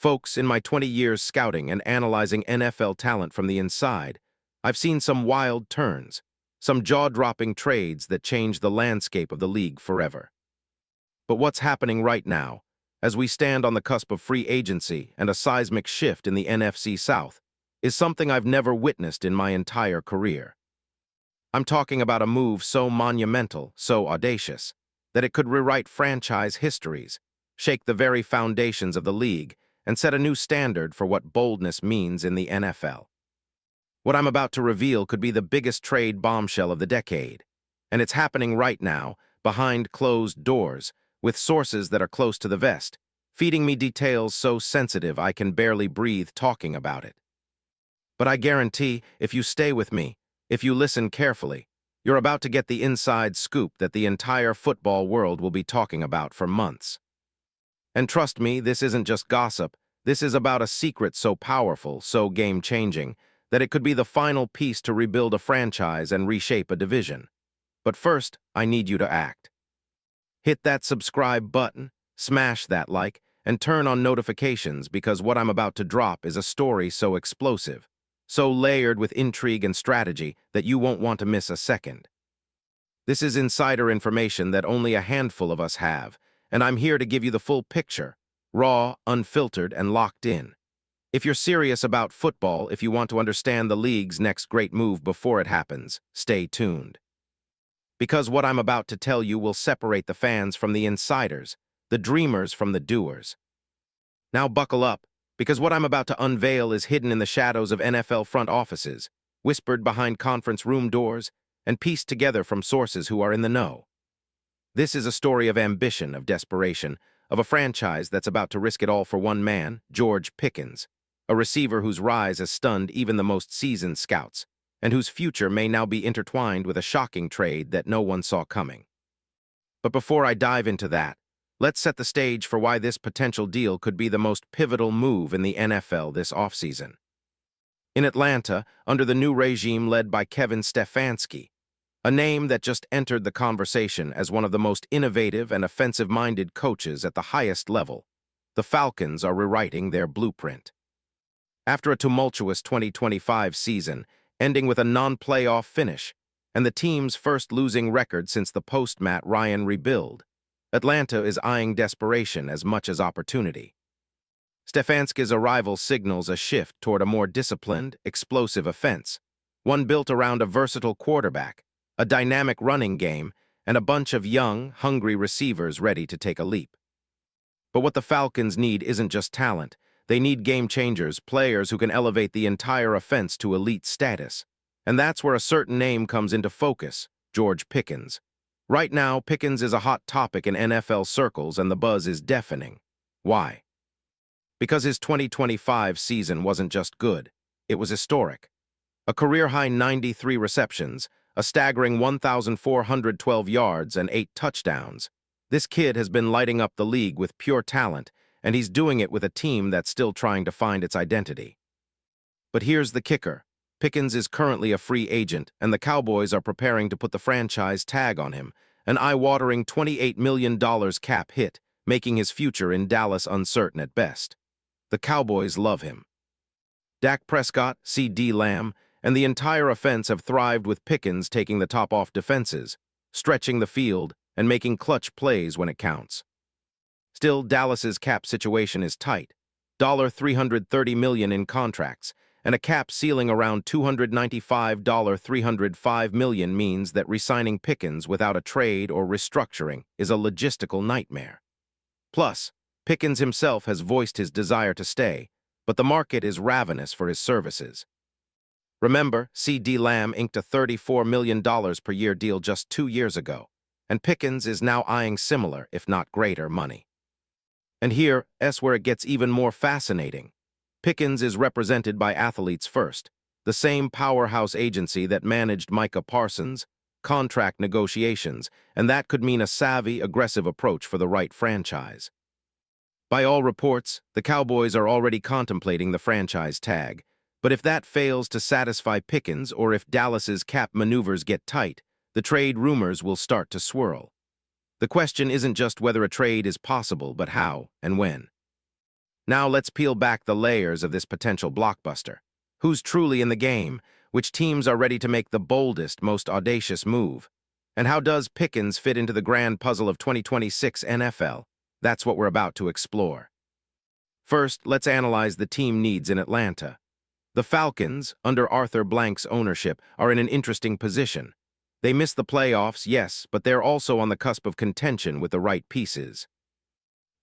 Folks, in my 20 years scouting and analyzing NFL talent from the inside, I've seen some wild turns, some jaw-dropping trades that change the landscape of the league forever. But what's happening right now, as we stand on the cusp of free agency and a seismic shift in the NFC South, is something I've never witnessed in my entire career. I'm talking about a move so monumental, so audacious, that it could rewrite franchise histories, shake the very foundations of the league, and set a new standard for what boldness means in the NFL. What I'm about to reveal could be the biggest trade bombshell of the decade, and it's happening right now, behind closed doors, with sources that are close to the vest, feeding me details so sensitive I can barely breathe talking about it. But I guarantee, if you stay with me, if you listen carefully, you're about to get the inside scoop that the entire football world will be talking about for months. And trust me, this isn't just gossip. This is about a secret so powerful, so game-changing, that it could be the final piece to rebuild a franchise and reshape a division. But first, I need you to act. Hit that subscribe button, smash that like, and turn on notifications because what I'm about to drop is a story so explosive, so layered with intrigue and strategy that you won't want to miss a second. This is insider information that only a handful of us have, and I'm here to give you the full picture, raw, unfiltered, and locked in. If you're serious about football, if you want to understand the league's next great move before it happens, stay tuned. Because what I'm about to tell you will separate the fans from the insiders, the dreamers from the doers. Now buckle up, because what I'm about to unveil is hidden in the shadows of NFL front offices, whispered behind conference room doors, and pieced together from sources who are in the know. This is a story of ambition, of desperation, of a franchise that's about to risk it all for one man, George Pickens, a receiver whose rise has stunned even the most seasoned scouts, and whose future may now be intertwined with a shocking trade that no one saw coming. But before I dive into that, let's set the stage for why this potential deal could be the most pivotal move in the NFL this offseason. In Atlanta, under the new regime led by Kevin Stefanski, a name that just entered the conversation as one of the most innovative and offensive-minded coaches at the highest level, the Falcons are rewriting their blueprint. After a tumultuous 2025 season, ending with a non-playoff finish, and the team's first losing record since the post-Matt Ryan rebuild, Atlanta is eyeing desperation as much as opportunity. Stefanski's arrival signals a shift toward a more disciplined, explosive offense, one built around a versatile quarterback, a dynamic running game, and a bunch of young, hungry receivers ready to take a leap. But what the Falcons need isn't just talent. They need game changers, players who can elevate the entire offense to elite status. And that's where a certain name comes into focus, George Pickens. Right now, Pickens is a hot topic in NFL circles and the buzz is deafening. Why? Because his 2025 season wasn't just good, it was historic. A career-high 93 receptions, a staggering 1,412 yards and 8 touchdowns. This kid has been lighting up the league with pure talent, and he's doing it with a team that's still trying to find its identity. But here's the kicker. Pickens is currently a free agent, and the Cowboys are preparing to put the franchise tag on him, an eye-watering $28 million cap hit, making his future in Dallas uncertain at best. The Cowboys love him. Dak Prescott, CeeDee Lamb, and the entire offense have thrived with Pickens taking the top off defenses, stretching the field, and making clutch plays when it counts. Still, Dallas's cap situation is tight, $330 million in contracts, and a cap ceiling around $295. $305 million means that re-signing Pickens without a trade or restructuring is a logistical nightmare. Plus, Pickens himself has voiced his desire to stay, but the market is ravenous for his services. Remember, CeeDee Lamb inked a $34 million per year deal just 2 years ago, and Pickens is now eyeing similar, if not greater, money. And here's where it gets even more fascinating. Pickens is represented by Athletes First, the same powerhouse agency that managed Micah Parsons' contract negotiations, and that could mean a savvy, aggressive approach for the right franchise. By all reports, the Cowboys are already contemplating the franchise tag, but if that fails to satisfy Pickens or if Dallas's cap maneuvers get tight, the trade rumors will start to swirl. The question isn't just whether a trade is possible, but how and when. Now let's peel back the layers of this potential blockbuster. Who's truly in the game? Which teams are ready to make the boldest, most audacious move? And how does Pickens fit into the grand puzzle of 2026 NFL? That's what we're about to explore. First, let's analyze the team needs in Atlanta. The Falcons, under Arthur Blank's ownership, are in an interesting position. They missed the playoffs, yes, but they're also on the cusp of contention with the right pieces.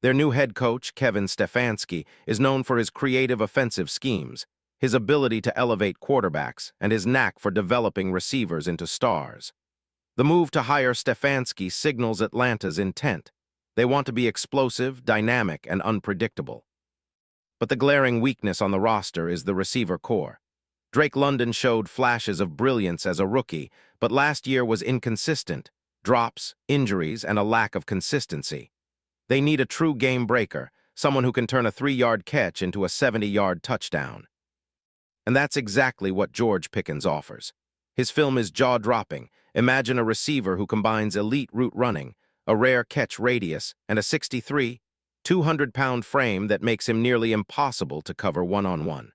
Their new head coach, Kevin Stefanski, is known for his creative offensive schemes, his ability to elevate quarterbacks, and his knack for developing receivers into stars. The move to hire Stefanski signals Atlanta's intent. They want to be explosive, dynamic, and unpredictable. But the glaring weakness on the roster is the receiver core. Drake London showed flashes of brilliance as a rookie, but last year was inconsistent, drops, injuries, and a lack of consistency. They need a true game breaker, someone who can turn a 3-yard catch into a 70-yard touchdown. And that's exactly what George Pickens offers. His film is jaw-dropping. Imagine a receiver who combines elite route running, a rare catch radius, and a 6'3", 200-pound frame that makes him nearly impossible to cover one-on-one.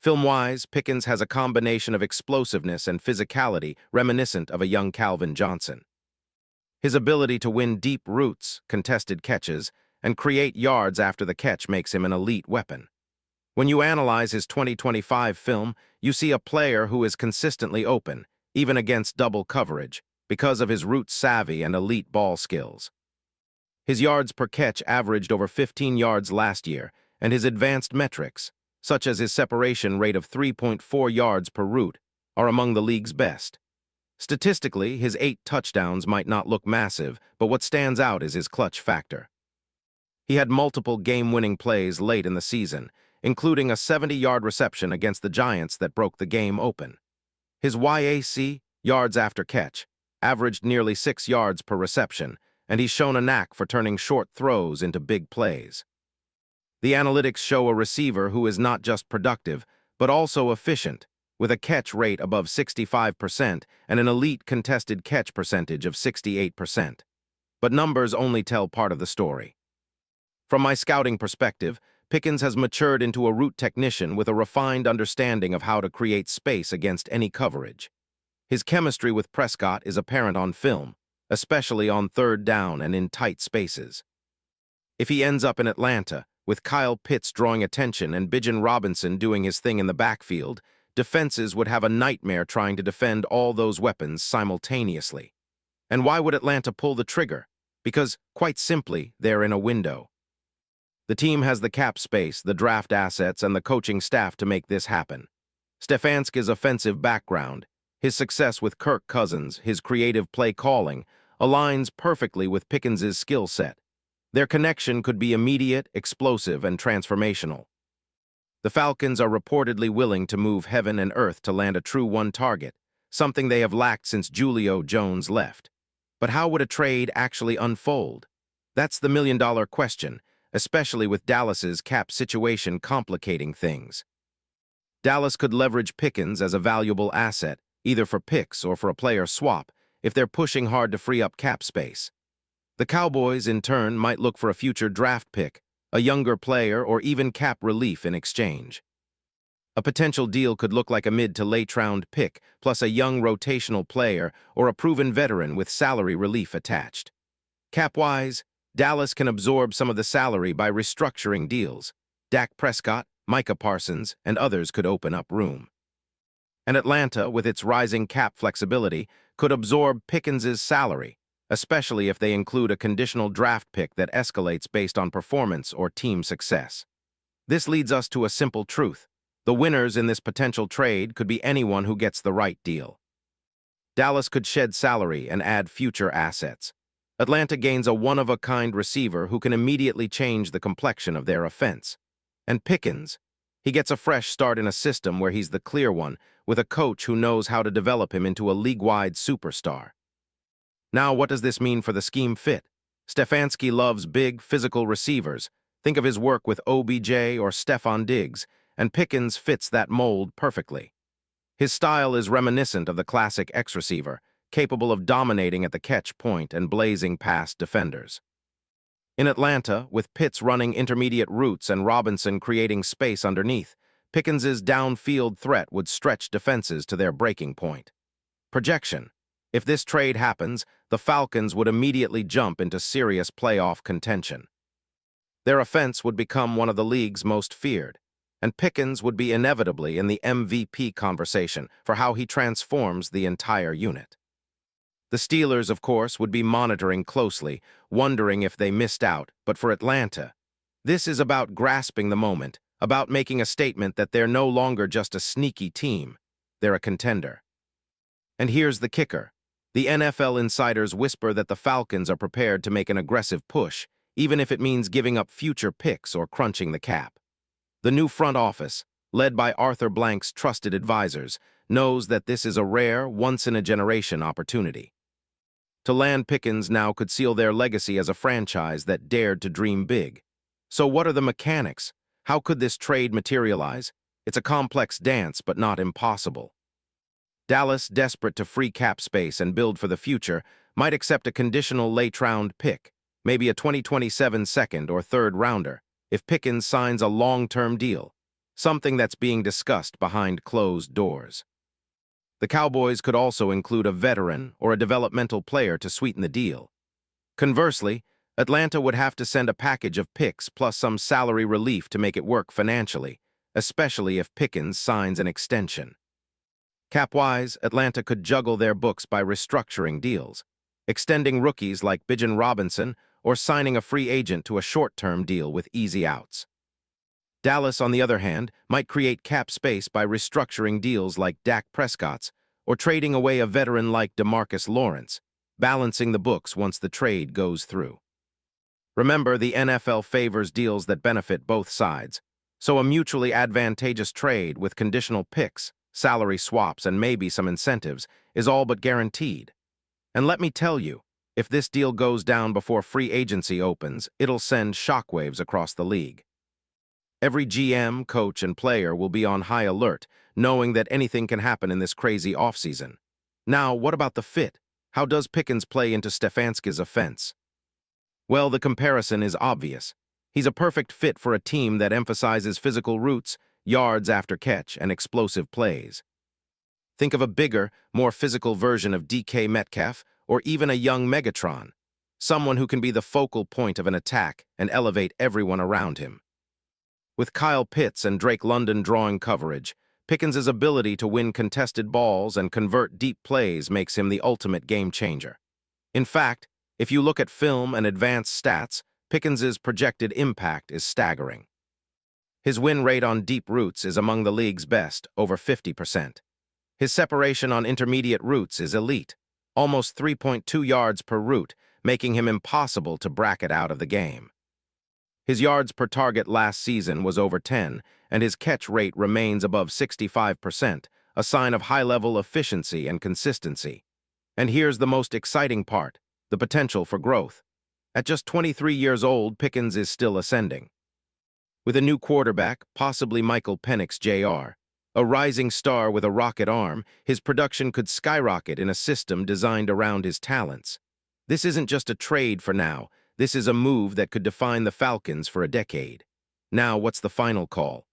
Film-wise, Pickens has a combination of explosiveness and physicality reminiscent of a young Calvin Johnson. His ability to win deep routes, contested catches, and create yards after the catch makes him an elite weapon. When you analyze his 2025 film, you see a player who is consistently open, even against double coverage, because of his route savvy and elite ball skills. His yards per catch averaged over 15 yards last year, and his advanced metrics, such as his separation rate of 3.4 yards per route, are among the league's best. Statistically, his 8 touchdowns might not look massive, but what stands out is his clutch factor. He had multiple game-winning plays late in the season, including a 70-yard reception against the Giants that broke the game open. His YAC, yards after catch, averaged nearly 6 yards per reception, and he's shown a knack for turning short throws into big plays. The analytics show a receiver who is not just productive, but also efficient, with a catch rate above 65% and an elite contested catch percentage of 68%. But numbers only tell part of the story. From my scouting perspective, Pickens has matured into a route technician with a refined understanding of how to create space against any coverage. His chemistry with Prescott is apparent on film, especially on third down and in tight spaces. If he ends up in Atlanta, with Kyle Pitts drawing attention and Bijan Robinson doing his thing in the backfield, defenses would have a nightmare trying to defend all those weapons simultaneously. And why would Atlanta pull the trigger? Because, quite simply, they're in a window. The team has the cap space, the draft assets, and the coaching staff to make this happen. Stefanski's offensive background, his success with Kirk Cousins, his creative play calling, aligns perfectly with Pickens's skill set. Their connection could be immediate, explosive, and transformational. The Falcons are reportedly willing to move heaven and earth to land a true one target, something they have lacked since Julio Jones left. But how would a trade actually unfold? That's the million-dollar question, especially with Dallas's cap situation complicating things. Dallas could leverage Pickens as a valuable asset, either for picks or for a player swap, if they're pushing hard to free up cap space. The Cowboys, in turn, might look for a future draft pick, a younger player, or even cap relief in exchange. A potential deal could look like a mid to late round pick, plus a young rotational player or a proven veteran with salary relief attached. Cap-wise, Dallas can absorb some of the salary by restructuring deals. Dak Prescott, Micah Parsons, and others could open up room. And Atlanta, with its rising cap flexibility, could absorb Pickens's salary, especially if they include a conditional draft pick that escalates based on performance or team success. This leads us to a simple truth. The winners in this potential trade could be anyone who gets the right deal. Dallas could shed salary and add future assets. Atlanta gains a one-of-a-kind receiver who can immediately change the complexion of their offense. And Pickens, he gets a fresh start in a system where he's the clear one, with a coach who knows how to develop him into a league-wide superstar. Now, what does this mean for the scheme fit? Stefanski loves big, physical receivers. Think of his work with OBJ or Stephon Diggs, and Pickens fits that mold perfectly. His style is reminiscent of the classic X-receiver, capable of dominating at the catch point and blazing past defenders. In Atlanta, with Pitts running intermediate routes and Robinson creating space underneath, Pickens's downfield threat would stretch defenses to their breaking point. Projection. If this trade happens, the Falcons would immediately jump into serious playoff contention. Their offense would become one of the league's most feared, and Pickens would be inevitably in the MVP conversation for how he transforms the entire unit. The Steelers, of course, would be monitoring closely, wondering if they missed out, but for Atlanta, this is about grasping the moment, about making a statement that they're no longer just a sneaky team, they're a contender. And here's the kicker. The NFL insiders whisper that the Falcons are prepared to make an aggressive push, even if it means giving up future picks or crunching the cap. The new front office, led by Arthur Blank's trusted advisors, knows that this is a rare, once-in-a-generation opportunity. To land Pickens now could seal their legacy as a franchise that dared to dream big. So what are the mechanics? How could this trade materialize? It's a complex dance, but not impossible. Dallas, desperate to free cap space and build for the future, might accept a conditional late-round pick, maybe a 2027 second or third rounder, if Pickens signs a long-term deal, something that's being discussed behind closed doors. The Cowboys could also include a veteran or a developmental player to sweeten the deal. Conversely, Atlanta would have to send a package of picks plus some salary relief to make it work financially, especially if Pickens signs an extension. Cap-wise, Atlanta could juggle their books by restructuring deals, extending rookies like Bijan Robinson or signing a free agent to a short-term deal with easy outs. Dallas, on the other hand, might create cap space by restructuring deals like Dak Prescott's or trading away a veteran like DeMarcus Lawrence, balancing the books once the trade goes through. Remember, the NFL favors deals that benefit both sides, so a mutually advantageous trade with conditional picks, salary swaps, and maybe some incentives is all but guaranteed. And let me tell you, if this deal goes down before free agency opens, it'll send shockwaves across the league. Every GM, coach, and player will be on high alert, knowing that anything can happen in this crazy offseason. Now, what about the fit? How does Pickens play into Stefanski's offense? Well, the comparison is obvious. He's a perfect fit for a team that emphasizes physical routes, yards after catch, and explosive plays. Think of a bigger, more physical version of DK Metcalf, or even a young Megatron, someone who can be the focal point of an attack and elevate everyone around him. With Kyle Pitts and Drake London drawing coverage, Pickens' ability to win contested balls and convert deep plays makes him the ultimate game changer. In fact, if you look at film and advanced stats, Pickens' projected impact is staggering. His win rate on deep routes is among the league's best, over 50%. His separation on intermediate routes is elite, almost 3.2 yards per route, making him impossible to bracket out of the game. His yards per target last season was over 10, and his catch rate remains above 65%, a sign of high-level efficiency and consistency. And here's the most exciting part, the potential for growth. At just 23 years old, Pickens is still ascending. With a new quarterback, possibly Michael Penix Jr., a rising star with a rocket arm, his production could skyrocket in a system designed around his talents. This isn't just a trade for now. This is a move that could define the Falcons for a decade. Now, what's the final call?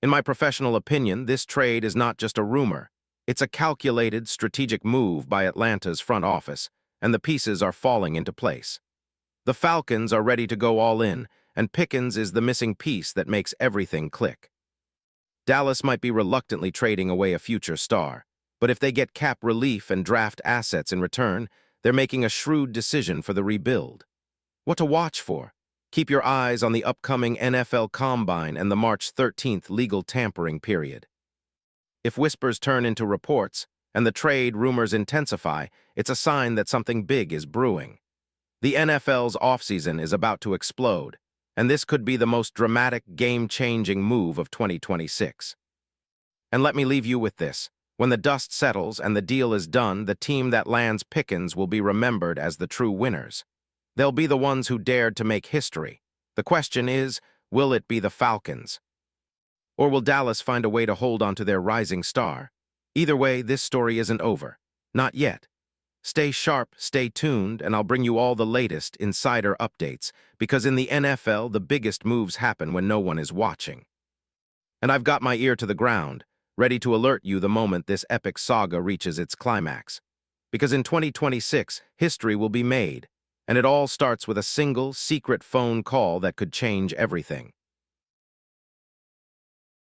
In my professional opinion, this trade is not just a rumor. It's a calculated, strategic move by Atlanta's front office, and the pieces are falling into place. The Falcons are ready to go all in, and Pickens is the missing piece that makes everything click. Dallas might be reluctantly trading away a future star, but if they get cap relief and draft assets in return, they're making a shrewd decision for the rebuild. What to watch for? Keep your eyes on the upcoming NFL Combine and the March 13th legal tampering period. If whispers turn into reports and the trade rumors intensify, it's a sign that something big is brewing. The NFL's offseason is about to explode, and this could be the most dramatic, game-changing move of 2026. And let me leave you with this. When the dust settles and the deal is done, the team that lands Pickens will be remembered as the true winners. They'll be the ones who dared to make history. The question is, will it be the Falcons? Or will Dallas find a way to hold on to their rising star? Either way, this story isn't over. Not yet. Stay sharp, stay tuned, and I'll bring you all the latest insider updates, because in the NFL, the biggest moves happen when no one is watching. And I've got my ear to the ground, ready to alert you the moment this epic saga reaches its climax. Because in 2026, history will be made, and it all starts with a single, secret phone call that could change everything.